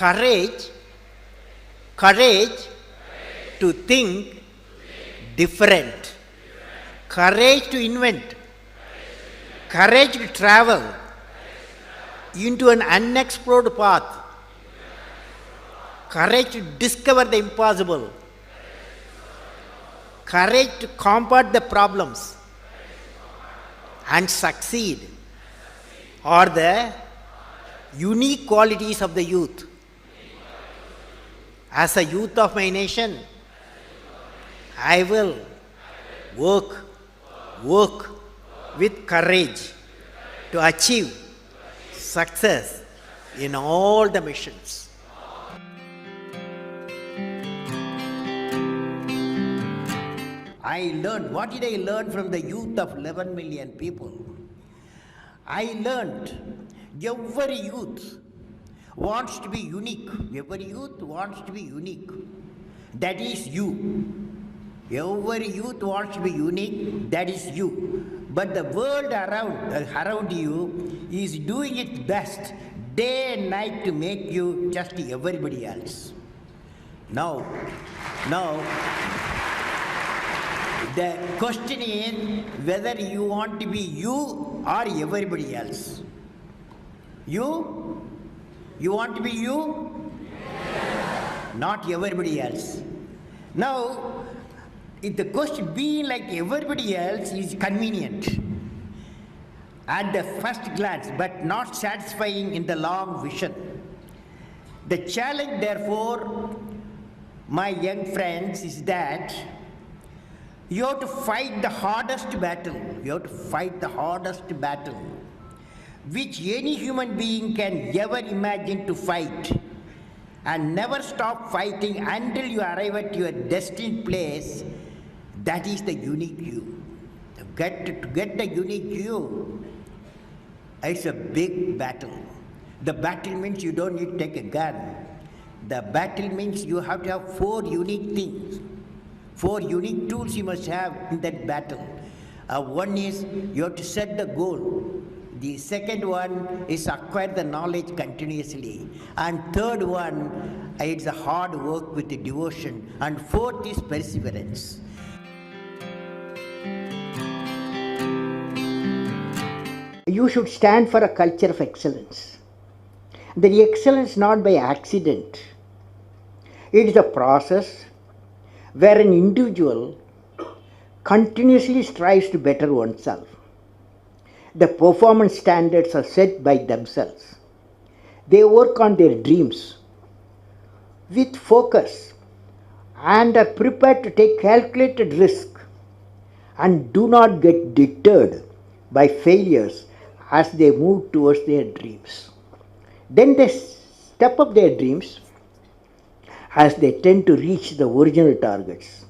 Courage, courage to think different, courage to invent, courage to travel into an unexplored path, courage to discover the impossible, courage to combat the problems and succeed are the unique qualities of the youth. As a youth of my nation, I will work with courage to achieve success in all the missions. I learned, what did I learn from the youth of 11 million people? I learned every youth wants to be unique. Every youth wants to be unique. That is you. Every youth wants to be unique. That is you. But the world around you is doing its best day and night to make you just everybody else. Now, the question is whether you want to be you or everybody else. You want to be you? Yes. Not everybody else. Now, if the question being like everybody else is convenient at the first glance, but not satisfying in the long vision. The challenge, therefore, my young friends, is that you have to fight the hardest battle. You have to fight the hardest battle which any human being can ever imagine to fight, and never stop fighting until you arrive at your destined place. That is the unique you. To get the unique you, it's a big battle. The battle means you don't need to take a gun. The battle means you have to have 4 unique things. 4 unique tools you must have in that battle. One is you have to set the goal. The second one is acquire the knowledge continuously. And third one, it's a hard work with the devotion. And fourth is perseverance. You should stand for a culture of excellence. The excellence not by accident. It is a process where an individual continuously strives to better oneself. The performance standards are set by themselves. They work on their dreams with focus and are prepared to take calculated risk and do not get deterred by failures as they move towards their dreams. Then they step up their dreams as they tend to reach the original targets.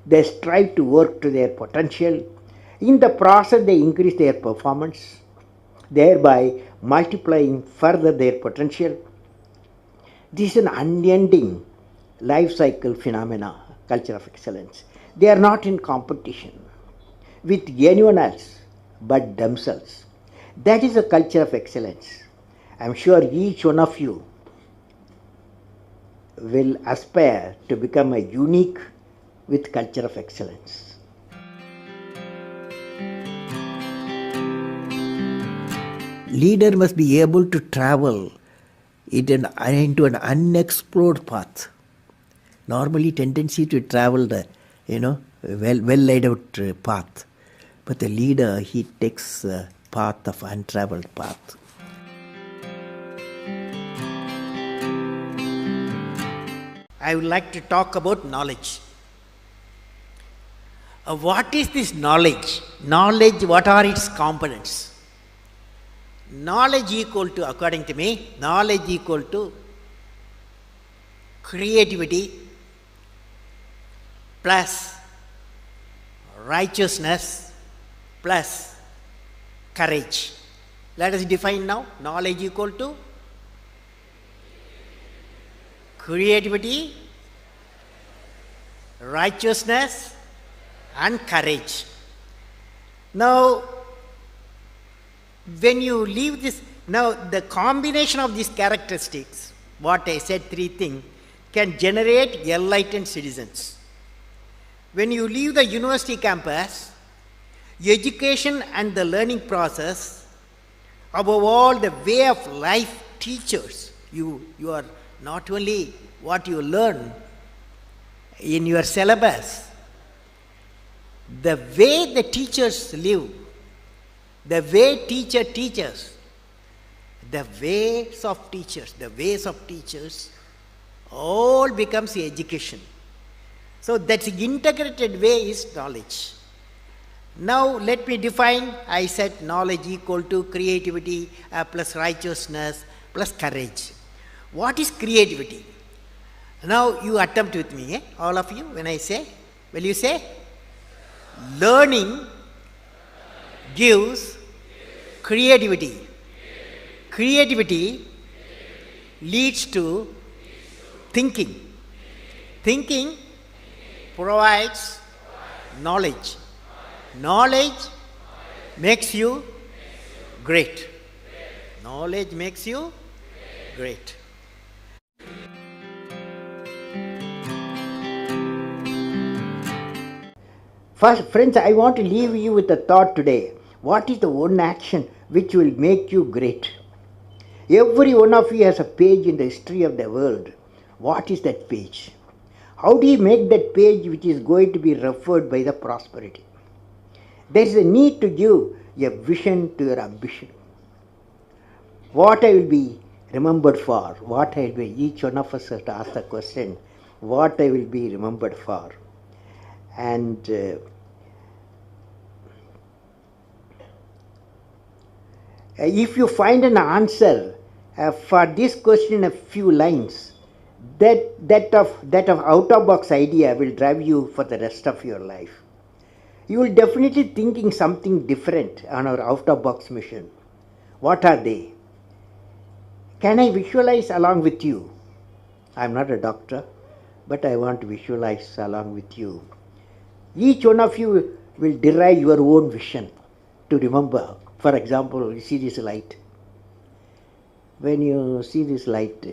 They strive to work to their potential. In the process, they increase their performance, thereby multiplying further their potential. This is an unending life cycle phenomena, culture of excellence. They are not in competition with anyone else but themselves. That is a culture of excellence. I am sure each one of you will aspire to become a unique with culture of excellence. Leader must be able to travel into an unexplored path. Normally, tendency to travel the well laid out path, but the leader, he takes a path of untraveled path. I would like to talk about knowledge. What is this knowledge? Knowledge, what are its components? Knowledge equal to, according to me, knowledge equal to creativity plus righteousness plus courage. Let us define now. Knowledge equal to creativity, righteousness and courage. Now, when you leave this, now the combination of these characteristics what I said, three things, can generate enlightened citizens. When you leave the university campus, education and the learning process, above all the way of life teachers, you are not only what you learn in your syllabus, the way the teachers live, the way teacher teaches, the ways of teachers, all becomes education. So that integrated way is knowledge. Now let me define. I said knowledge equal to creativity plus righteousness plus courage. What is creativity? Now you attempt with me, all of you, when I say. Will you say? Learning gives creativity. Creativity leads to thinking. Thinking provides knowledge. Knowledge makes you great. Knowledge makes you great. First, friends, I want to leave you with a thought today. What is the one action which will make you great? Every one of you has a page in the history of the world. What is that page? How do you make that page which is going to be referred by the prosperity? There is a need to give a vision to your ambition. What I will be remembered for, what I will be, each one of us has to ask the question, what I will be remembered for. And if you find an answer for this question in a few lines, that of out-of-box idea will drive you for the rest of your life. You will definitely thinking something different on our out-of-box mission. What are they? Can I visualize along with you? I am not a doctor, but I want to visualize along with you. Each one of you will derive your own vision to remember. For example, you see this light. When you see this light,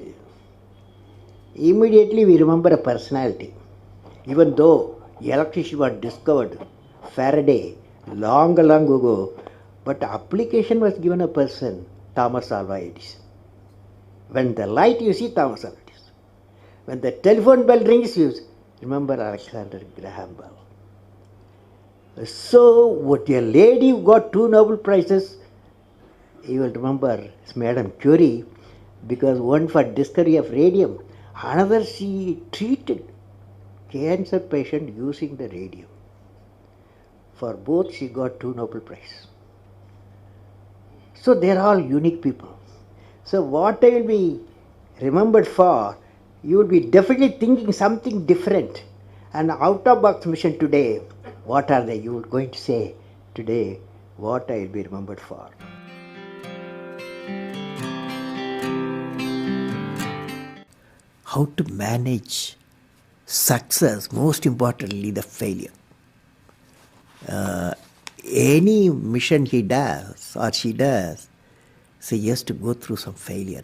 immediately we remember a personality. Even though electricity was discovered, Faraday, long ago, but application was given a person, Thomas Alva Edison. When the light you see Thomas Alva Edison. When the telephone bell rings, you remember Alexander Graham Bell. So, what a lady who got 2 Nobel Prizes, you will remember Madame Curie, because one for discovery of radium, another she treated cancer patient using the radium. For both she got 2 Nobel Prizes. So they are all unique people. So what I will be remembered for, you will be definitely thinking something different. And out-of-box mission today, what are they? You are going to say today, what I will be remembered for. How to manage success, most importantly the failure. Any mission he does or she does, so he has to go through some failure.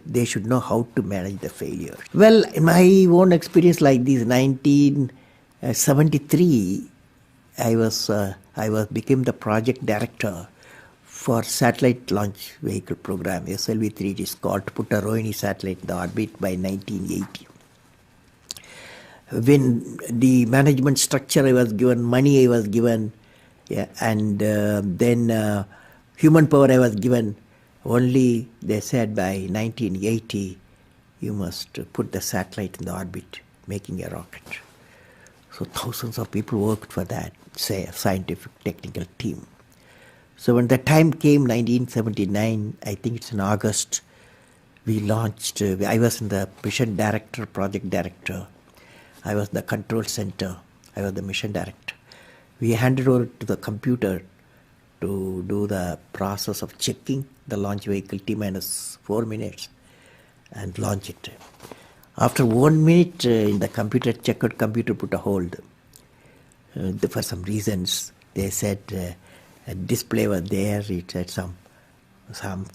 They should know how to manage the failure. Well, in my own experience like this, 1973, I became the project director for satellite launch vehicle program, SLV-3. It is called, to put a Rohini satellite in the orbit by 1980. When the management structure I was given, money I was given, and then human power I was given, only they said by 1980 you must put the satellite in the orbit, making a rocket. So thousands of people worked for that, say a scientific technical team. So when the time came, 1979, I think it's in August, we launched, I was in the mission director, project director. I was the control center. I was the mission director. We handed over to the computer to do the process of checking the launch vehicle T-minus 4 minutes and launch it. After 1 minute, in the computer, checkered computer put a hold. For some reasons, they said a display was there. It had some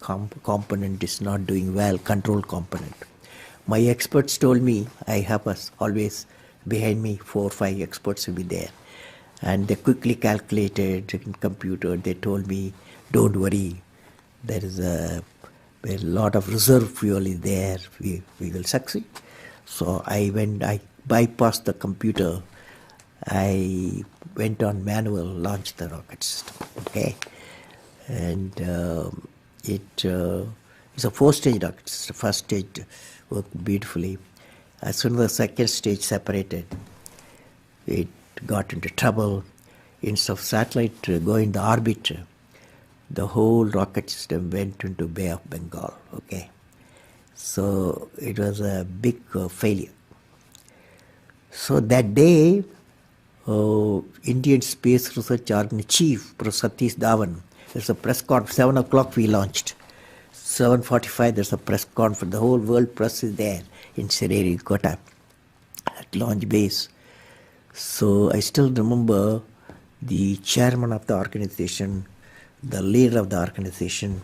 component is not doing well, control component. My experts told me, I have always behind me 4 or 5 experts will be there. And they quickly calculated in computer. They told me, don't worry, there is a lot of reserve fuel is there. We will succeed. So I bypassed the computer. I went on manual, launched the rocket system. Okay, and it's a 4-stage rocket system. First stage worked beautifully. As soon as the second stage separated, it got into trouble. Instead of satellite going to orbit, the whole rocket system went into Bay of Bengal. Okay, so it was a big failure. So that day, Indian Space Research Organization Chief, Professor Satish Dhawan, there's a press conference. 7 o'clock we launched. 7:45 there's a press conference. The whole world press is there in Sririkota at launch base. So I still remember the chairman of the organization, the leader of the organization,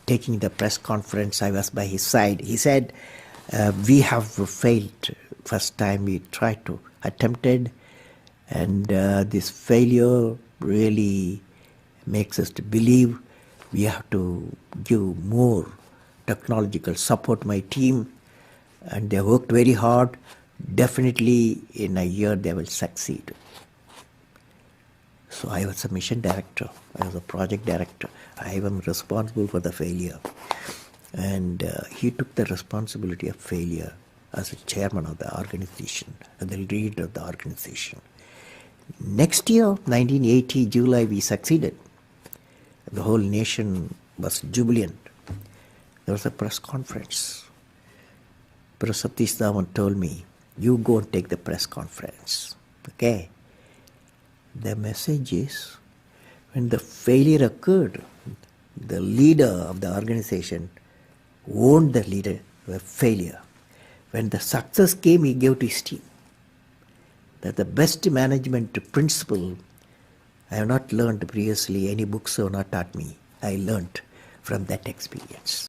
taking the press conference. I was by his side. He said, we have failed. First time we tried to attempted, and this failure really makes us to believe we have to give more technological support to my team, and they worked very hard. Definitely in a year they will succeed. So I was a mission director, I was a project director, I am responsible for the failure. And he took the responsibility of failure as a chairman of the organization, and the leader of the organization. Next year, 1980, July, we succeeded. The whole nation was jubilant. There was a press conference. Professor Satish Dhawan told me, you go and take the press conference. Okay. The message is, when the failure occurred, the leader of the organization owned the failure. When the success came, he gave to his team. That the best management principle I have not learned previously. Any books have not taught me. I learned from that experience.